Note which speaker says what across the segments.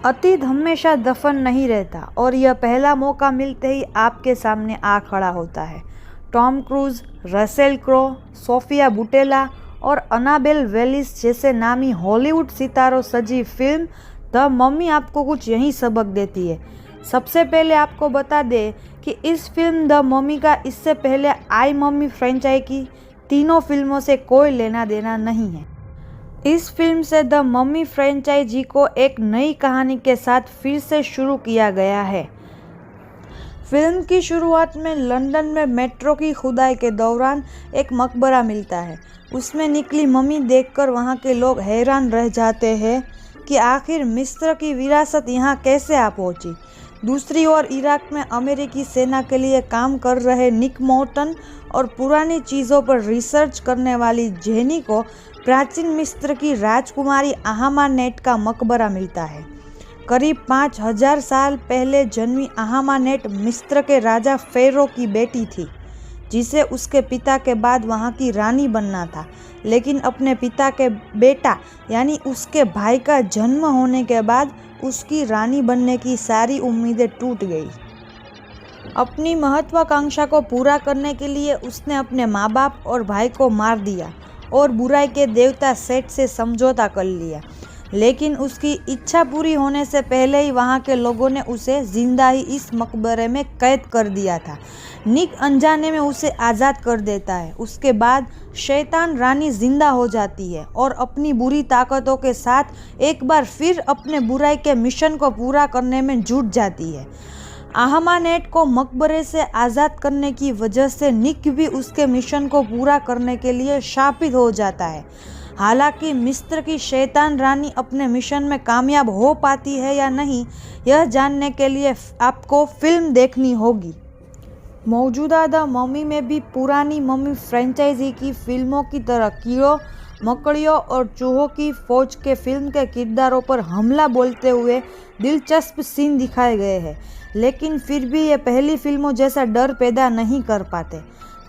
Speaker 1: अतीत हमेशा दफन नहीं रहता और यह पहला मौका मिलते ही आपके सामने आ खड़ा होता है। Tom Cruise, Russell Crowe, Sofia Boutella और अनाबेल वेलिस जैसे नामी हॉलीवुड सितारों सजी फिल्म द मम्मी आपको कुछ यही सबक देती है। सबसे पहले आपको बता दें कि इस फिल्म द मम्मी का इससे पहले आई मम्मी फ्रेंचाइजी की तीनों फिल्मों से कोई लेना देना नहीं है। इस फिल्म से द मम्मी फ्रेंचाइजी को एक नई कहानी के साथ फिर से शुरू किया गया है। फिल्म की शुरुआत में लंदन में मेट्रो की खुदाई के दौरान एक मकबरा मिलता है। उसमें निकली मम्मी देखकर वहां के लोग हैरान रह जाते हैं कि आखिर मिस्र की विरासत यहाँ कैसे आ पहुंची। दूसरी ओर इराक में अमेरिकी सेना के लिए काम कर रहे निक मोर्टन और पुरानी चीज़ों पर रिसर्च करने वाली जेनी को प्राचीन मिस्र की राजकुमारी अहामानेट का मकबरा मिलता है। करीब 5000 साल पहले जन्मी अहामानेट मिस्र के राजा फेरो की बेटी थी, जिसे उसके पिता के बाद वहाँ की रानी बनना था। लेकिन अपने पिता के बेटा यानी उसके भाई का जन्म होने के बाद उसकी रानी बनने की सारी उम्मीदें टूट गई। अपनी महत्वाकांक्षा को पूरा करने के लिए उसने अपने माँ बाप और भाई को मार दिया और बुराई के देवता सेट से समझौता कर लिया। लेकिन उसकी इच्छा पूरी होने से पहले ही वहाँ के लोगों ने उसे जिंदा ही इस मकबरे में कैद कर दिया था। निक अनजाने में उसे आज़ाद कर देता है। उसके बाद शैतान रानी जिंदा हो जाती है और अपनी बुरी ताकतों के साथ एक बार फिर अपने बुराई के मिशन को पूरा करने में जुट जाती है। अहामानेट को मकबरे से आज़ाद करने की वजह से निक भी उसके मिशन को पूरा करने के लिए शापित हो जाता है। हालांकि मिस्र की शैतान रानी अपने मिशन में कामयाब हो पाती है या नहीं, यह जानने के लिए आपको फिल्म देखनी होगी। मौजूदा द मम्मी में भी पुरानी मम्मी फ्रेंचाइजी की फिल्मों की तरह कीड़ों, मकड़ियों और चूहों की फौज के फिल्म के किरदारों पर हमला बोलते हुए दिलचस्प सीन दिखाए गए हैं, लेकिन फिर भी ये पहली फिल्मों जैसा डर पैदा नहीं कर पाते।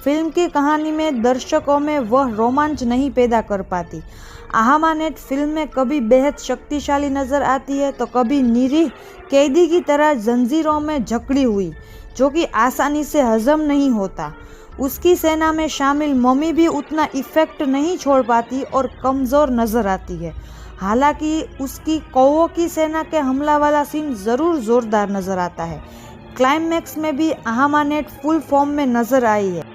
Speaker 1: फिल्म की कहानी में दर्शकों में वह रोमांच नहीं पैदा कर पाती। अहामानेट फिल्म में कभी बेहद शक्तिशाली नजर आती है तो कभी निरीह कैदी की तरह जंजीरों में जकड़ी हुई, जो कि आसानी से हजम नहीं होता। उसकी सेना में शामिल मम्मी भी उतना इफेक्ट नहीं छोड़ पाती और कमज़ोर नज़र आती है। हालांकि उसकी कौओं की सेना के हमला वाला सीन ज़रूर ज़ोरदार नज़र आता है। क्लाइमैक्स में भी अहामानेट फुल फॉर्म में नज़र आई है।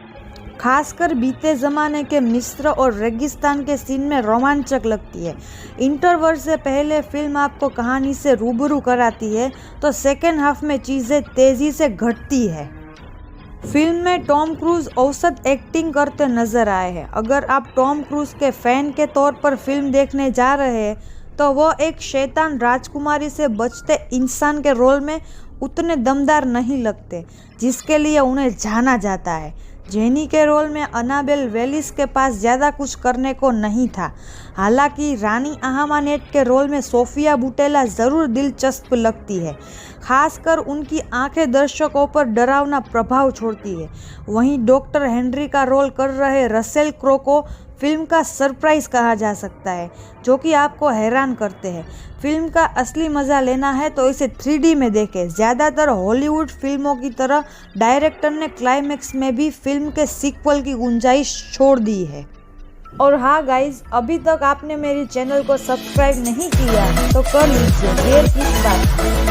Speaker 1: खासकर बीते ज़माने के मिस्र और रेगिस्तान के सीन में रोमांचक लगती है। इंटरवल से पहले फिल्म आपको कहानी से रूबरू कराती है तो सेकेंड हाफ में चीज़ें तेज़ी से घटती है। फिल्म में टॉम क्रूज औसत एक्टिंग करते नजर आए हैं। अगर आप टॉम क्रूज के फैन के तौर पर फिल्म देखने जा रहे हैं तो वह एक शैतान राजकुमारी से बचते इंसान के रोल में उतने दमदार नहीं लगते जिसके लिए उन्हें जाना जाता है। जेनी के रोल में अनाबेल वेलिस के पास ज़्यादा कुछ करने को नहीं था। हालांकि रानी अहामानेट के रोल में सोफिया बुटेला ज़रूर दिलचस्प लगती है। खासकर उनकी आंखें दर्शकों पर डरावना प्रभाव छोड़ती है। वहीं डॉक्टर हेनरी का रोल कर रहे रसेल क्रो को फिल्म का सरप्राइज कहा जा सकता है, जो कि आपको हैरान करते हैं। फिल्म का असली मज़ा लेना है तो इसे 3D में देखें। ज़्यादातर हॉलीवुड फिल्मों की तरह डायरेक्टर ने क्लाइमैक्स में भी फिल्म के सीक्वल की गुंजाइश छोड़ दी है। और हाँ गाइज, अभी तक आपने मेरी चैनल को सब्सक्राइब नहीं किया तो कर लीजिए, देर किस बात।